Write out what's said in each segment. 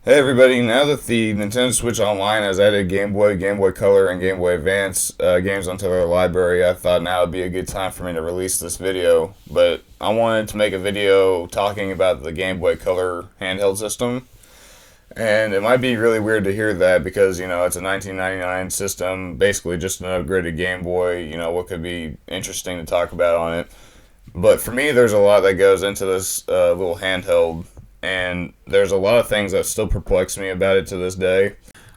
Hey everybody, now that the Nintendo Switch Online has added Game Boy, Game Boy Color, and Game Boy Advance games onto their library, I thought now would be a good time for me to release this video. But I wanted to make a video talking about the Game Boy Color handheld system. And it might be really weird to hear that because, it's a 1999 system, basically just an upgraded Game Boy, what could be interesting to talk about on it. But for me, there's a lot that goes into this little handheld, and there's a lot of things that still perplex me about it to this day.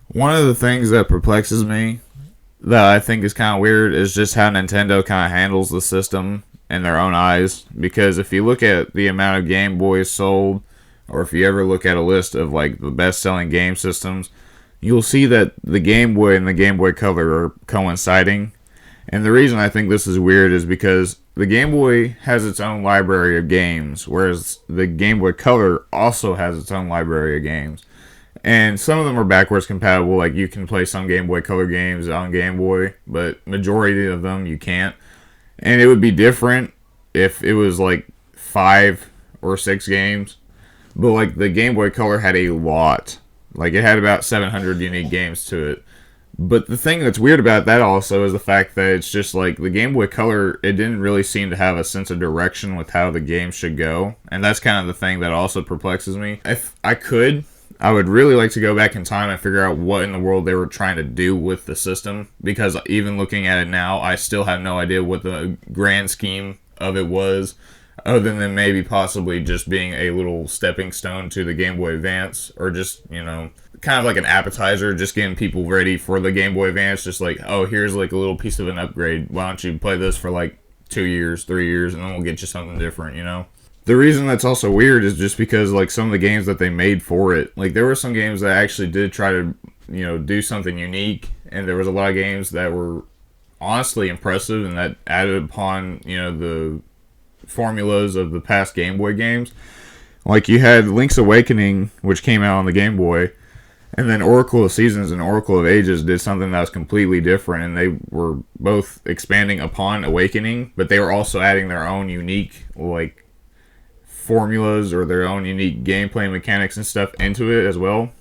One of the things that perplexes me that I think is kind of weird is just how Nintendo kind of handles the system in their own eyes. Because if you look at the amount of Game Boys sold, or if you ever look at a list of like the best-selling game systems, you'll see that the Game Boy and the Game Boy Color are coinciding. And the reason I think this is weird is because the Game Boy has its own library of games, whereas the Game Boy Color also has its own library of games. And some of them are backwards compatible, like you can play some Game Boy Color games on Game Boy, but majority of them you can't. And it would be different if it was like 5 or 6 games. But like the Game Boy Color had a lot. Like it had about 700 unique games to it. But the thing that's weird about that also is the fact that it's just like the Game Boy Color, it didn't really seem to have a sense of direction with how the game should go. And that's kind of the thing that also perplexes me. If I could, I would really like to go back in time and figure out what in the world they were trying to do with the system. Because even looking at it now, I still have no idea what the grand scheme of it was, other than maybe possibly just being a little stepping stone to the Game Boy Advance, or just, kind of like an appetizer, just getting people ready for the Game Boy Advance. Just like, oh, here's like a little piece of an upgrade. Why don't you play this for like 2 years, 3 years, and then we'll get you something different. The reason that's also weird is just because like some of the games that they made for it, like there were some games that actually did try to, do something unique, and there was a lot of games that were honestly impressive and that added upon, the formulas of the past Game Boy games. Like you had Link's Awakening, which came out on the Game Boy, and then Oracle of Seasons and Oracle of Ages did something that was completely different, and they were both expanding upon Awakening, but they were also adding their own unique, like, formulas or their own unique gameplay mechanics and stuff into it as well.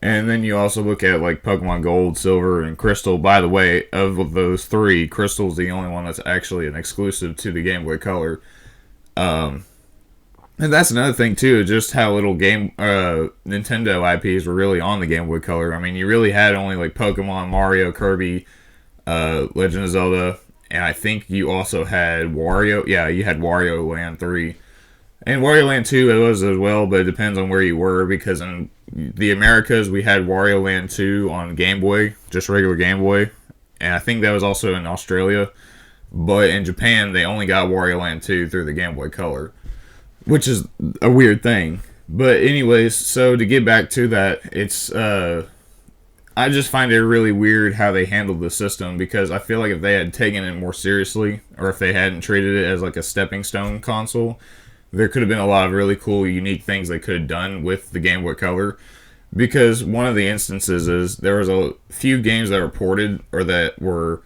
And then you also look at, like, Pokemon Gold, Silver, and Crystal. By the way, of those three, Crystal's the only one that's actually an exclusive to the Game Boy Color. And that's another thing too, just how little Nintendo IPs were really on the Game Boy Color. I mean, you really had only like Pokemon, Mario, Kirby, Legend of Zelda, and I think you also had Wario. Yeah, you had Wario Land 3. And Wario Land 2 it was as well, but it depends on where you were, because in the Americas we had Wario Land 2 on Game Boy, just regular Game Boy, and I think that was also in Australia. But in Japan, they only got Wario Land 2 through the Game Boy Color, which is a weird thing. But anyways, so to get back to that, it's I just find it really weird how they handled the system, because I feel like if they had taken it more seriously, or if they hadn't treated it as like a stepping stone console, there could have been a lot of really cool, unique things they could have done with the Game Boy Color. Because one of the instances is there was a few games that were ported, or that were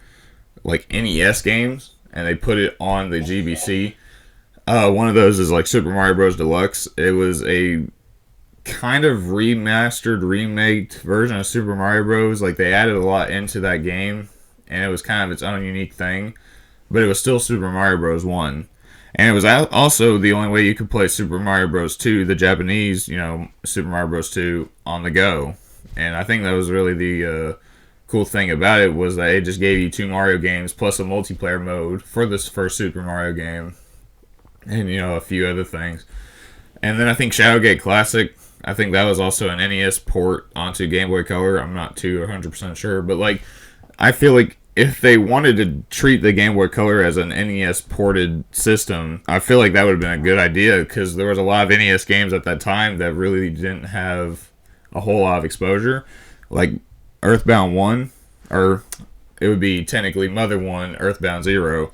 like NES games, and they put it on the GBC. One of those is like Super Mario Bros. Deluxe. It was a kind of remastered, remade version of Super Mario Bros. Like they added a lot into that game, and it was kind of its own unique thing. But it was still Super Mario Bros. 1. And it was also the only way you could play Super Mario Bros. 2, the Japanese, Super Mario Bros. 2, on the go. And I think that was really the cool thing about it, was that it just gave you 2 Mario games plus a multiplayer mode for this first Super Mario game. And, a few other things. And then I think Shadowgate Classic, I think that was also an NES port onto Game Boy Color. I'm not too 100% sure. But, like, I feel like if they wanted to treat the Game Boy Color as an NES ported system, I feel like that would have been a good idea, because there was a lot of NES games at that time that really didn't have a whole lot of exposure. Like Earthbound 1, or it would be technically Mother 1, Earthbound 0.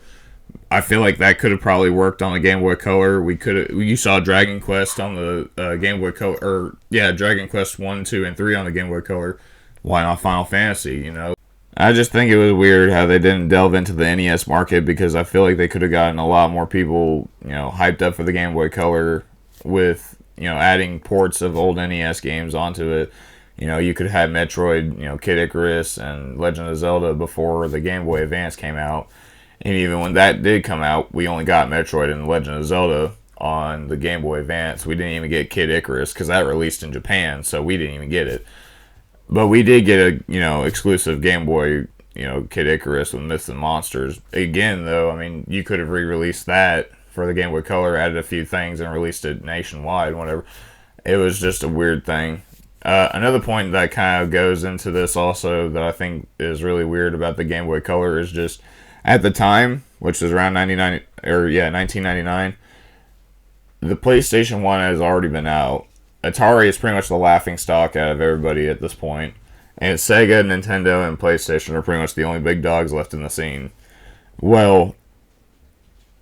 I feel like that could have probably worked on the Game Boy Color. You saw Dragon Quest on the Game Boy Color, or yeah, Dragon Quest 1, 2, and 3 on the Game Boy Color. Why not Final Fantasy, I just think it was weird how they didn't delve into the NES market, because I feel like they could have gotten a lot more people, hyped up for the Game Boy Color with, adding ports of old NES games onto it. You could have Metroid, Kid Icarus, and Legend of Zelda before the Game Boy Advance came out. And even when that did come out, we only got Metroid and Legend of Zelda on the Game Boy Advance. We didn't even get Kid Icarus because that released in Japan, so we didn't even get it. But we did get a exclusive Game Boy, Kid Icarus with Myths and Monsters. Again, though, I mean, you could have re-released that for the Game Boy Color, added a few things, and released it nationwide. Whatever. It was just a weird thing. Another point that kind of goes into this also that I think is really weird about the Game Boy Color is just at the time, which was around 1999, the PlayStation 1 has already been out. Atari is pretty much the laughing stock out of everybody at this point. And Sega, Nintendo, and PlayStation are pretty much the only big dogs left in the scene. Well,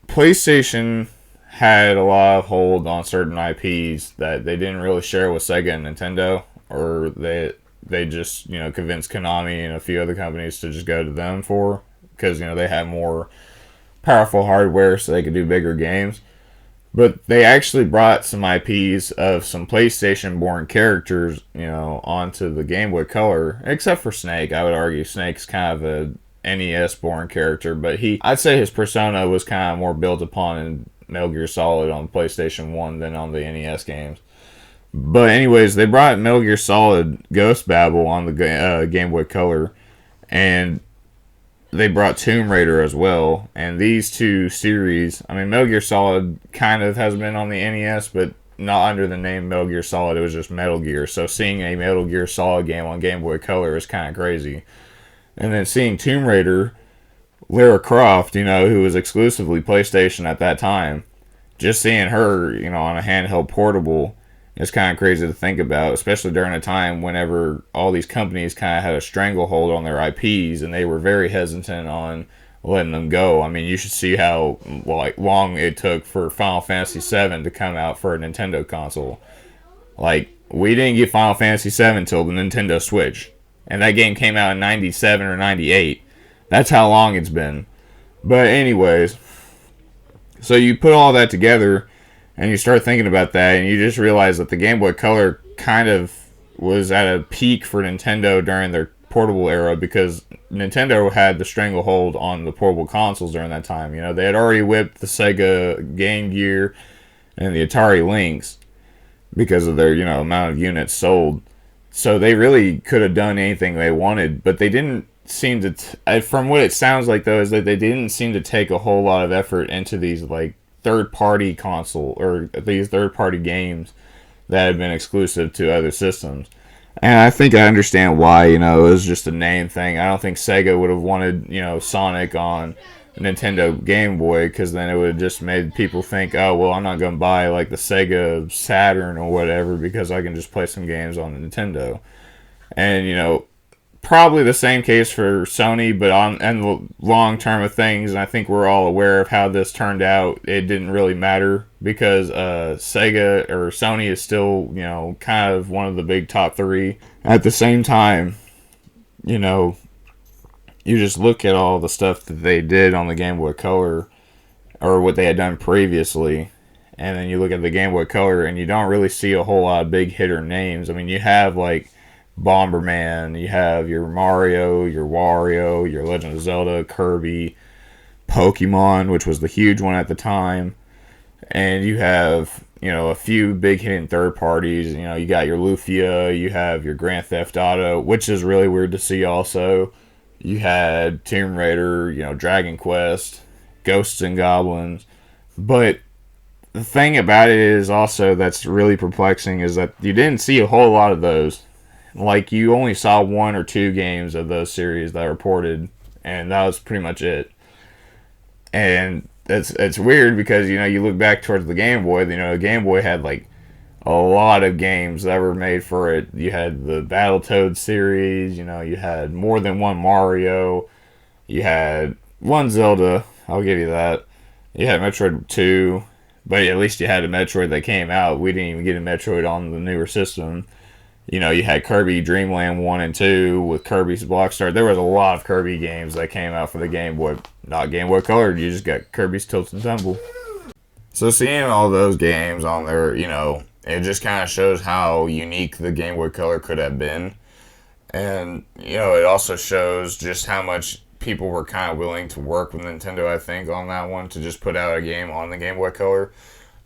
PlayStation had a lot of hold on certain IPs that they didn't really share with Sega and Nintendo, or they just convinced Konami and a few other companies to just go to them for, because they had more powerful hardware so they could do bigger games. But they actually brought some IPs of some PlayStation-born characters, onto the Game Boy Color, except for Snake. I would argue Snake's kind of a NES-born character, but I'd say his persona was kind of more built upon in Metal Gear Solid on PlayStation 1 than on the NES games. But anyways, they brought Metal Gear Solid Ghost Babel on the Game Boy Color, and they brought Tomb Raider as well. And these two series, I mean, Metal Gear Solid kind of has been on the NES, but not under the name Metal Gear Solid. It was just Metal Gear. So seeing a Metal Gear Solid game on Game Boy Color is kind of crazy. And then seeing Tomb Raider, Lara Croft, who was exclusively PlayStation at that time, just seeing her, on a handheld portable is kind of crazy to think about, especially during a time whenever all these companies kind of had a stranglehold on their IPs and they were very hesitant on letting them go. I mean, you should see how long it took for Final Fantasy VII to come out for a Nintendo console. We didn't get Final Fantasy VII until the Nintendo Switch, and that game came out in 97 or 98. That's how long it's been. But anyways, so you put all that together and you start thinking about that, and you just realize that the Game Boy Color kind of was at a peak for Nintendo during their portable era, because Nintendo had the stranglehold on the portable consoles during that time. They had already whipped the Sega Game Gear and the Atari Lynx because of their, amount of units sold. So they really could have done anything they wanted, but they didn't seem to, from what it sounds like though, is that they didn't seem to take a whole lot of effort into these third-party console, or these third-party games that have been exclusive to other systems. And I think I understand why, it was just a name thing. I don't think Sega would have wanted, Sonic on Nintendo Game Boy, because then it would have just made people think, oh, well, I'm not going to buy, the Sega Saturn or whatever because I can just play some games on the Nintendo. And, probably the same case for Sony, but on the long term of things, and I think we're all aware of how this turned out, it didn't really matter, because Sega or Sony is still, kind of one of the big top three. At the same time, you just look at all the stuff that they did on the Game Boy Color, or what they had done previously, and then you look at the Game Boy Color, and you don't really see a whole lot of big hitter names. I mean, you have, Bomberman, you have your Mario, your Wario, your Legend of Zelda, Kirby, Pokemon, which was the huge one at the time, and you have, a few big hitting third parties. You got your Lufia, you have your Grand Theft Auto, which is really weird to see also. You had Tomb Raider, Dragon Quest, Ghosts and Goblins, but the thing about it is also that's really perplexing is that you didn't see a whole lot of those. You only saw one or two games of those series that were ported, and that was pretty much it. And it's weird because, you look back towards the Game Boy, the Game Boy had, a lot of games that were made for it. You had the Battletoads series, you had more than one Mario, you had one Zelda, I'll give you that. You had Metroid 2, but at least you had a Metroid that came out. We didn't even get a Metroid on the newer system. You had Kirby Dream Land 1 and 2 with Kirby's Block Star. There was a lot of Kirby games that came out for the Game Boy. Not Game Boy Color, you just got Kirby's Tilt and Tumble. So seeing all those games on there, It just kind of shows how unique the Game Boy Color could have been. And, it also shows just how much people were kind of willing to work with Nintendo, I think, on that one to just put out a game on the Game Boy Color.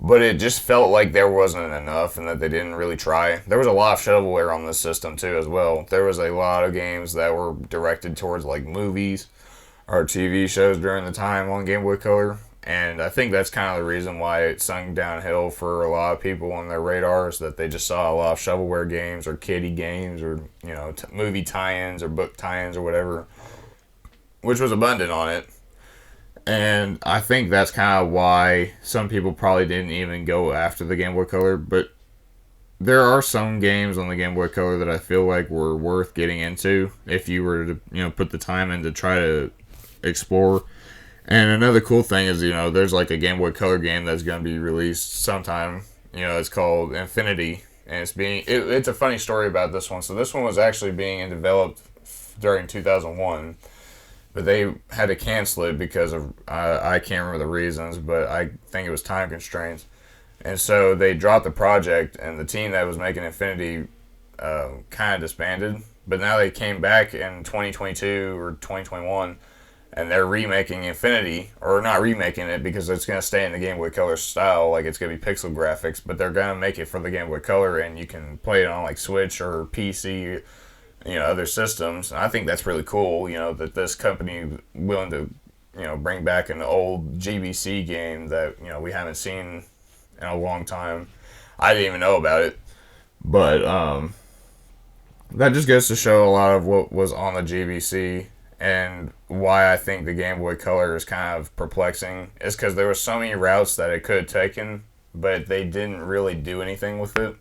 But it just felt like there wasn't enough and that they didn't really try. There was a lot of shovelware on this system, too, as well. There was a lot of games that were directed towards, like, movies or TV shows during the time on Game Boy Color. And I think that's kind of the reason why it sunk downhill for a lot of people on their radars, that they just saw a lot of shovelware games or kiddie games or, movie tie-ins or book tie-ins or whatever, which was abundant on it. And I think that's kind of why some people probably didn't even go after the Game Boy Color. But there are some games on the Game Boy Color that I feel like were worth getting into if you were to, put the time in to try to explore. And another cool thing is, there's like a Game Boy Color game that's going to be released sometime. It's called Infinity. And it's a funny story about this one. So this one was actually being developed during 2001. But they had to cancel it because of, I can't remember the reasons, but I think it was time constraints. And so they dropped the project, and the team that was making Infinity kind of disbanded. But now they came back in 2022 or 2021, and they're remaking Infinity, or not remaking it because it's going to stay in the Game Boy Color style, like it's going to be pixel graphics, but they're going to make it for the Game Boy Color, and you can play it on like Switch or PC, other systems. And I think that's really cool, that this company willing to, bring back an old GBC game that, we haven't seen in a long time. I didn't even know about it. But that just goes to show a lot of what was on the GBC and why I think the Game Boy Color is kind of perplexing. Is because there were so many routes that it could have taken, but they didn't really do anything with it.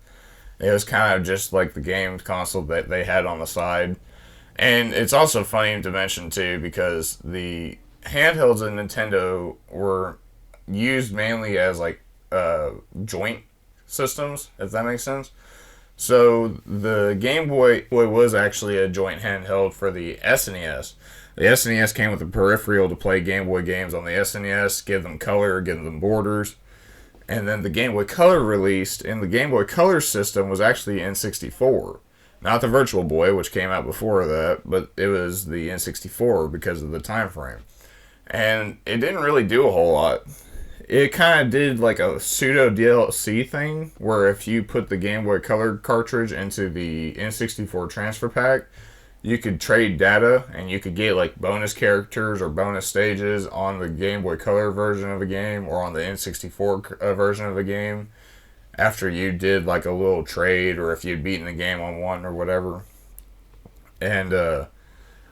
It was kind of just like the game console that they had on the side. And it's also funny to mention, too, because the handhelds in Nintendo were used mainly as, like, joint systems, if that makes sense. So the Game Boy was actually a joint handheld for the SNES. The SNES came with a peripheral to play Game Boy games on the SNES, give them color, give them borders. And then the Game Boy Color released, and the Game Boy Color system was actually N64. Not the Virtual Boy, which came out before that, but it was the N64 because of the time frame. And it didn't really do a whole lot. It kind of did like a pseudo DLC thing, where if you put the Game Boy Color cartridge into the N64 transfer pack, you could trade data, and you could get like bonus characters or bonus stages on the Game Boy Color version of a game or on the N64 version of a game after you did like a little trade, or if you'd beaten the game on one or whatever. And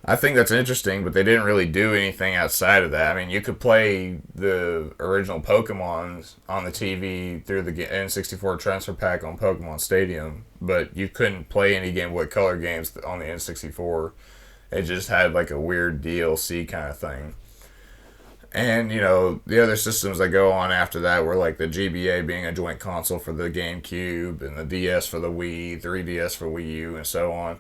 I think that's interesting, but they didn't really do anything outside of that. I mean, you could play the original Pokemon on the TV through the N64 transfer pack on Pokemon Stadium, but you couldn't play any Game Boy Color games on the N64. It just had like a weird DLC kind of thing. And, the other systems that go on after that were like the GBA being a joint console for the GameCube, and the DS for the Wii, 3DS for Wii U, and so on.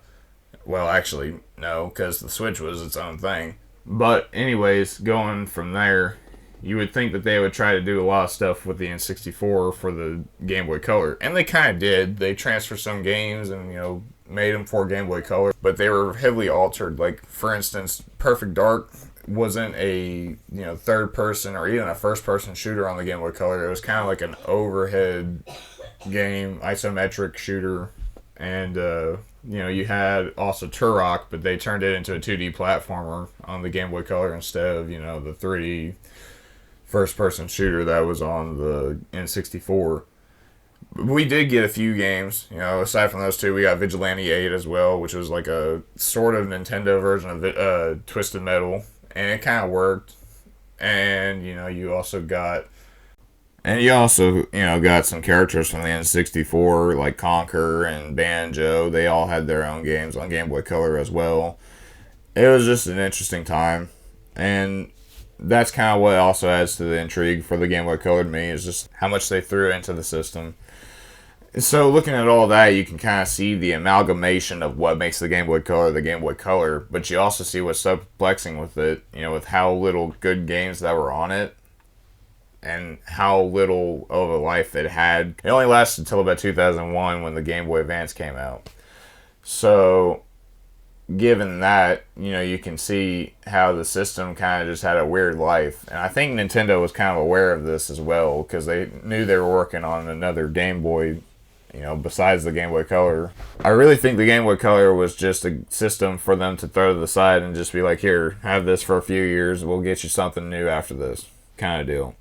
Well, actually, no, because the Switch was its own thing. But anyways, going from there, you would think that they would try to do a lot of stuff with the N64 for the Game Boy Color. And they kind of did. They transferred some games and, made them for Game Boy Color. But they were heavily altered. Like, for instance, Perfect Dark wasn't a, third person or even a first person shooter on the Game Boy Color. It was kind of like an overhead game, isometric shooter. And, you had also Turok, but they turned it into a 2D platformer on the Game Boy Color instead of, the 3D first-person shooter that was on the N64. We did get a few games, aside from those two. We got Vigilante 8 as well, which was like a sort of Nintendo version of Twisted Metal, and it kind of worked. And, you also got... And you also, got some characters from the N64, like Conker and Banjo. They all had their own games on Game Boy Color as well. It was just an interesting time. And that's kind of what also adds to the intrigue for the Game Boy Color to me, is just how much they threw into the system. So looking at all that, you can kind of see the amalgamation of what makes the Game Boy Color, but you also see what's so perplexing with it, with how little good games that were on it. and how little of a life it had. It only lasted until about 2001 when the Game Boy Advance came out. So, given that, you can see how the system kind of just had a weird life. And I think Nintendo was kind of aware of this as well, because they knew they were working on another Game Boy, besides the Game Boy Color. I really think the Game Boy Color was just a system for them to throw to the side and just be like, here, have this for a few years, we'll get you something new after this, kind of deal.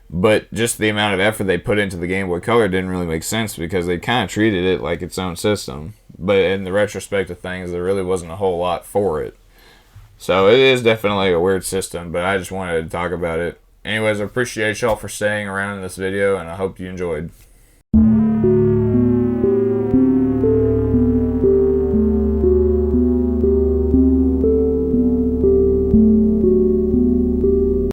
But just the amount of effort they put into the Game Boy Color didn't really make sense, because they kind of treated it like its own system. But in the retrospect of things, there really wasn't a whole lot for it. So it is definitely a weird system, but I just wanted to talk about it. Anyways, I appreciate y'all for staying around in this video, and I hope you enjoyed.